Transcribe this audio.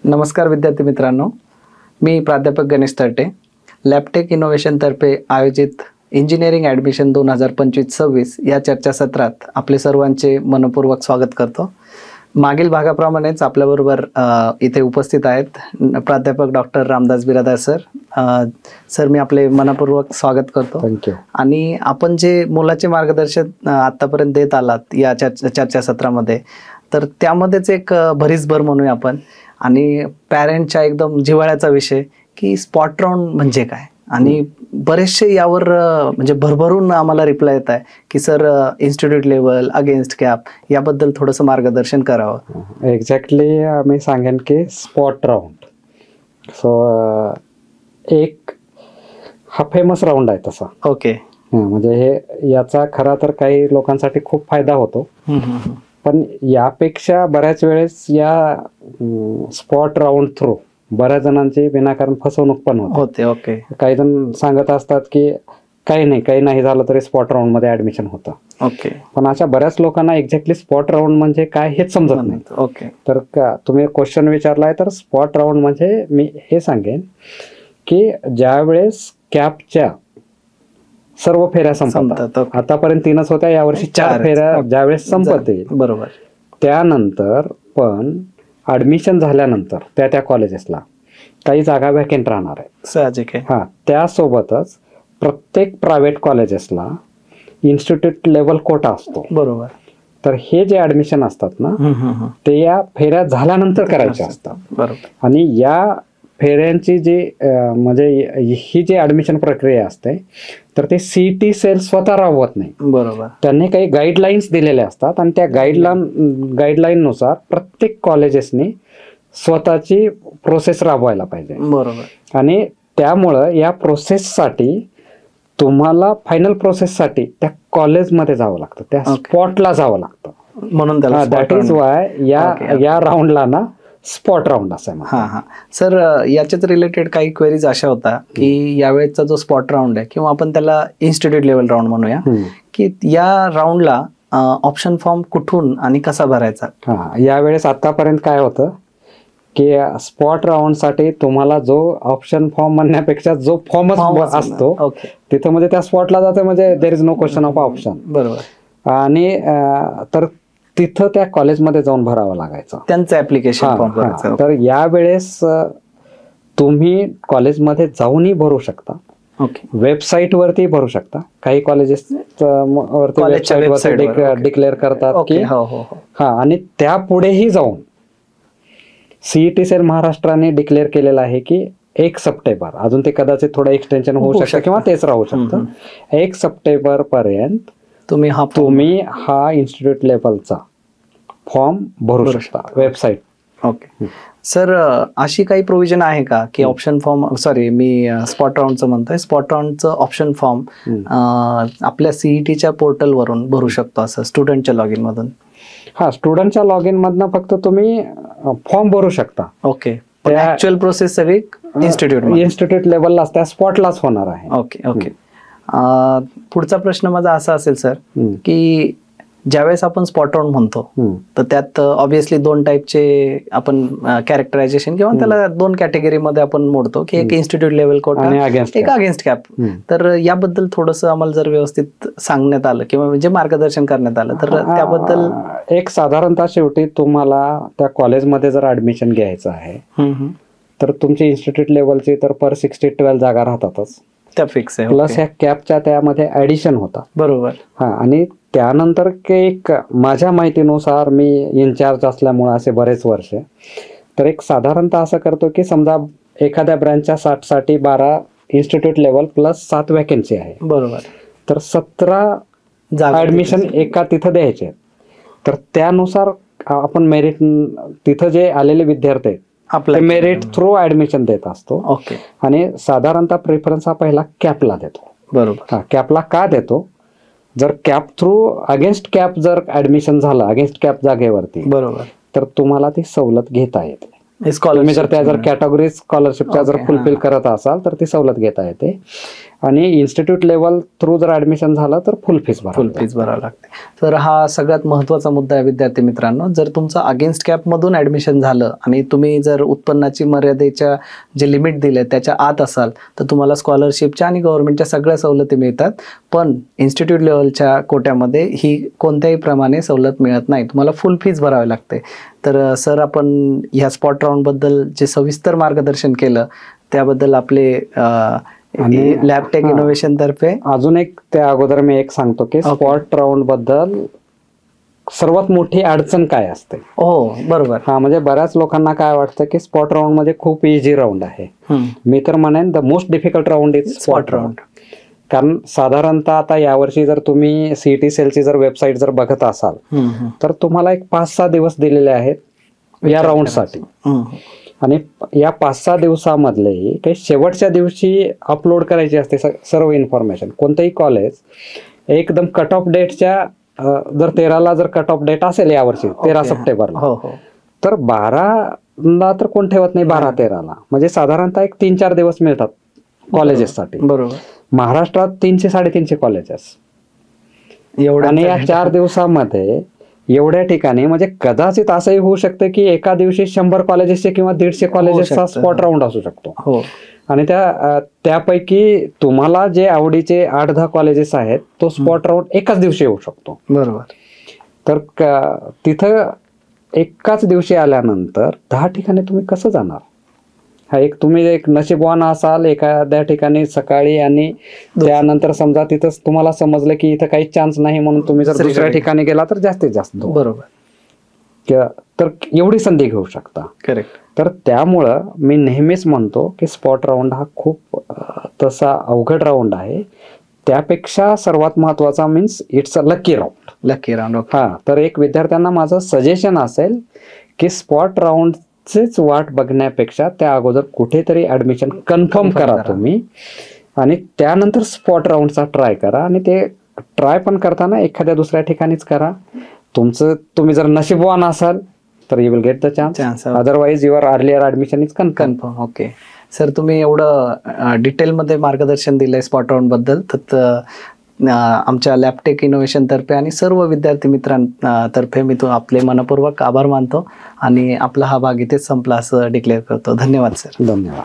नमस्कार विद्यार्थी मित्रांनो, मी प्राध्यापक गणेश तरटे. लॅबटेक इनोव्हेशनतर्फे आयोजित इंजिनिअरिंग ॲडमिशन 2025-26 या चर्चासत्रात आपले सर्वांचे मनपूर्वक स्वागत करतो. मागील भागाप्रमाणेच आपल्याबरोबर इथे उपस्थित आहेत प्राध्यापक doctor Ramdas Biradar sir. Sir, मी आपले मनपूर्वक स्वागत करतो. थँक्यू. आणि आपण जे मोलाचे मार्गदर्शन आत्तापर्यंत देत आलात या चर्चासत्रामध्ये, तर त्यामध्येच एक भरीसभर म्हणूया आपण, आणि पॅरेंटच्या एकदम जिव्हाळ्याचा विषय की स्पॉट राऊंड म्हणजे काय. आणि बरेचसे यावर म्हणजे भरभरून आम्हाला रिप्लाय येत आहे की sir, institute level against cap याबद्दल थोडंसं मार्गदर्शन करावं. एक्झॅक्टली मी सांगेन की स्पॉट राऊंड एक हा फेमस राऊंड आहे तसा. ओके. म्हणजे हे याचा खरा तर काही लोकांसाठी खूप फायदा होतो, पण यापेक्षा बऱ्याच वेळेस या स्पॉट राऊंड थ्रू बऱ्याच जणांची विनाकारण फसवणूक पण होते. ओके. काही जण सांगत असतात की काही नाही झालं तरी स्पॉट राऊंड मध्ये ऍडमिशन होतं. ओके. पण अशा बऱ्याच लोकांना एक्झॅक्टली स्पॉट राऊंड म्हणजे काय हेच समजत नाही. ओके. तर तुम्ही क्वेश्चन विचारलाय, तर स्पॉट राऊंड म्हणजे मी हे सांगेन की ज्या वेळेस कॅपच्या सर्व फेऱ्या संपतात, आतापर्यंत 3च होत्या, यावर्षी 4 फेऱ्या ज्यावेळेस संपत येईल, बरोबर, त्यानंतर पण ऍडमिशन झाल्यानंतर त्या कॉलेजेसला काही जागा व्हॅकेंट राहणार आहे. साहजिक आहे. त्यासोबतच प्रत्येक प्रायव्हेट कॉलेजेसला इन्स्टिट्यूट लेवल कोटा असतो. बरोबर. तर हे जे ऍडमिशन असतात ना, ते या फेऱ्या झाल्यानंतर करायचे असतात. बरोबर. आणि या फेऱ्यांची जी म्हणजे ही जी ऍडमिशन प्रक्रिया असते, तर ते सीईटी सेल स्वतः राबवत नाही. बरोबर. त्यांनी काही गाईडलाईन्स दिलेल्या असतात आणि त्या गाईडलाईन नुसार प्रत्येक कॉलेजेसनी स्वतःची प्रोसेस राबवायला पाहिजे. बरोबर. आणि त्यामुळं या प्रोसेससाठी तुम्हाला फायनल प्रोसेससाठी त्या कॉलेजमध्ये जावं लागतं, त्या स्पॉटला जावं लागतं. म्हणून दॅट इज वाय या राऊंडला ना स्पॉट राऊंड असं आहे. हां. सर, याच्याच रिलेटेड काही क्वेरीज अशा होता की यावेळेचा जो स्पॉट राऊंड आहे, किंवा आपण त्याला इन्स्टिट्यूट लेवल राऊंड म्हणूया, की या राऊंडला ऑप्शन फॉर्म कुठून आणि कसा भरायचा. यावेळेस आतापर्यंत काय होतं की स्पॉट राऊंड साठी तुम्हाला जो ऑप्शन फॉर्म म्हणण्यापेक्षा जो फॉर्मच असतो तिथं म्हणजे त्या स्पॉटला जाते, म्हणजे there is no question of option. बरोबर. आणि तर तिथं त्या कॉलेजमध्ये जाऊन भरावं लागायचं त्यांचं ऍप्लिकेशन फॉर्म. तर यावेळेस तुम्ही कॉलेजमध्ये जाऊनही भरू शकता, वेबसाईट वरती भरू शकता. काही कॉलेजेस वरती डिक्लेअर करतात की आणि त्यापुढेही जाऊन सीईटी सेल महाराष्ट्राने डिक्लेअर केलेलं आहे की 1 सप्टेंबर, अजून ते कदाचित थोडं एक्सटेन्शन होऊ शकतं किंवा तेच राहू शकतं, 1 सप्टेंबर पर्यंत तुम्ही हा इन्स्टिट्यूट लेवलचा फॉर्म भरू शकता वेबसाईट. ओके. सर, अशी काही प्रोव्हिजन आहे का की ऑप्शन फॉर्म, मी स्पॉट राऊंडचं म्हणतोय, स्पॉट राऊंडचं ऑप्शन फॉर्म आपल्या सीईटीच्या पोर्टलवरून भरू शकतो असं, स्टुडंटच्या लॉग इन मधून? स्टुडंटच्या लॉग इन मधनं फक्त तुम्ही फॉर्म भरू शकता. ओके. ऍक्च्युअल प्रोसेस सगळी इन्स्टिट्यूट लेवलला त्या स्पॉटलाच होणार आहे. ओके. पुढचा प्रश्न माझा असा असेल सर, की ज्यावेळेस आपण स्पॉट राऊंड म्हणतो, तर त्यात ऑब्व्हियसली 2 टाईपचे आपण कॅरेक्टरायझेशन किंवा त्याला 2 कॅटेगरीमध्ये आपण मोडतो, की एक इन्स्टिट्यूट लेवल कोटा, एक अगेन्स्ट कॅप. तर याबद्दल थोडंसं आम्हाला जर व्यवस्थित सांगण्यात आलं किंवा म्हणजे मार्गदर्शन करण्यात आलं तर त्याबद्दल. एक साधारणतः शेवटी तुम्हाला त्या कॉलेजमध्ये जर ऍडमिशन घ्यायचं आहे तर तुमची इन्स्टिट्यूट लेवलची तर पर 60-12 जागा राहतातच, त्या फिक्स आहे. प्लस ह्या कॅपच्या त्यामध्ये ऍडिशन होता. बरोबर. आणि त्यानंतर एक माझ्या माहितीनुसार, मी इन्चार्ज असल्यामुळे असे बरेच वर्ष, तर एक साधारणतः असं करतो की समजा एखाद्या ब्रँचच्या 60 साठी 12 इन्स्टिट्यूट लेवल प्लस 7 वॅकन्सी आहे. बरोबर. तर 17 ऍडमिशन एका तिथं द्यायचे. तर त्यानुसार आपण मेरिट, तिथं जे आलेले विद्यार्थी आहेत आपल्या मेरिट थ्रू ऍडमिशन देत असतो. ओके. आणि साधारणतः प्रेफरन्स हा पहिला कॅपला देतो. बरोबर. कॅपला का देतो, जर कॅप थ्रू अगेन्स्ट कॅप जर ऍडमिशन झालं अगेन्स्ट कॅप जागेवरती, बरोबर, तर तुम्हाला ती सवलत घेता येते. तुम्ही जर त्या कॅटेगरी स्कॉलरशिपच्या जर फुलफिल करत असाल तर ती सवलत घेता येते. आणि इन्स्टिट्यूट लेवल थ्रू जर ऍडमिशन झालं तर फुल फीस भरावी लागते. तर हा सगळ्यात महत्त्वाचा मुद्दा आहे विद्यार्थी मित्रांनो. जर तुमचं अगेन्स्ट कॅपमधून ॲडमिशन झालं आणि तुम्ही जर उत्पन्नाची मर्यादेच्या जे लिमिट दिले त्याच्या आत असाल तर तुम्हाला स्कॉलरशिपच्या आणि गव्हर्नमेंटच्या सगळ्या सवलती मिळतात. पण इन्स्टिट्यूट लेवलच्या कोट्यामध्ये ही कोणत्याही प्रमाणे सवलत मिळत नाही, तुम्हाला फुल फीस भरावी लागते. तर सर, आपण ह्या स्पॉट राऊंडबद्दल जे सविस्तर मार्गदर्शन केलं त्याबद्दल आपले आणि लॅबटेक इनोव्हेशन तर्फे अजून एक त्या अगोदर मी एक सांगतो की स्पॉट राऊंड बद्दल सर्वात मोठी अडचण काय असते. हो बरोबर. हा, म्हणजे बऱ्याच लोकांना काय वाटतं की स्पॉट राऊंड मध्ये खूप इझी राऊंड आहे. मी तर म्हणेन the most difficult round is spot round. कारण साधारणतः आता यावर्षी जर तुम्ही सीईटी सेलची जर वेबसाईट जर बघत असाल तर तुम्हाला एक 5-6 दिवस दिलेले आहेत या राऊंडसाठी. आणि या 5-6 दिवसामधले काही शेवटच्या दिवशी अपलोड करायची असते सर्व इन्फॉर्मेशन. कोणतंही कॉलेज एकदम कट ऑफ डेटच्या जर 13ला जर कट ऑफ डेट असेल यावर्षी 13 सप्टेंबरला, तर 12ला तर कोण ठेवत नाही, 12-13ला म्हणजे साधारणतः एक 3-4 दिवस मिळतात कॉलेजेससाठी. बरोबर. महाराष्ट्रात 300-350 कॉलेजेस आणि या 4 दिवसामध्ये एवढ्या ठिकाणी म्हणजे कदाचित असंही होऊ शकतं की एका दिवशी 100 कॉलेजेसचे किंवा 150 कॉलेजेसचा स्पॉट राऊंड असू शकतो. आणि त्यापैकी तुम्हाला जे आवडीचे 8-10 कॉलेजेस आहेत तो स्पॉट राऊंड एकाच दिवशी येऊ शकतो. बरोबर. तर तिथं एकाच दिवशी आल्यानंतर 10 ठिकाणी तुम्ही कसं जाणार. हा, एक तुम्ही एक नशीबवान असाल एखाद्या ठिकाणी सकाळी आणि त्यानंतर समजा तिथं तुम्हाला समजलं की इथं काही चान्स नाही म्हणून तुम्ही जर दुसऱ्या ठिकाणी गेला तर जास्तीत जास्त. बरोबर. तर एवढी संधी घेऊ शकता. करेक्ट. तर त्यामुळं मी नेहमीच म्हणतो की स्पॉट राऊंड हा खूप तसा अवघड राऊंड आहे. त्यापेक्षा सर्वात महत्वाचा means it's a lucky round. हा, तर एक विद्यार्थ्यांना माझं सजेशन असेल की स्पॉट राऊंड चेच वाट बघण्यापेक्षा त्या अगोदर कुठेतरी ऍडमिशन कन्फर्म करा तुम्ही आणि त्यानंतर स्पॉट राऊंडचा ट्राय करा. आणि ते ट्राय पण करताना एखाद्या दुसऱ्या ठिकाणीच करा. तुम्ही जर नशीबवान असाल तर you will get the chance, otherwise your earlier admission is confirm. Okay sir, तुम्ही एवढं डिटेलमध्ये मार्गदर्शन दिलंय स्पॉट राऊंड बद्दल, तर आमच्या लॅबटेक इनोव्हेशन तर्फे आणि सर्व विद्यार्थी मित्रांतर्फे मी आपले मनपूर्वक आभार मानतो आणि आपला हा भाग इथेच संपला असं डिक्लेअर करतो. धन्यवाद सर. धन्यवाद.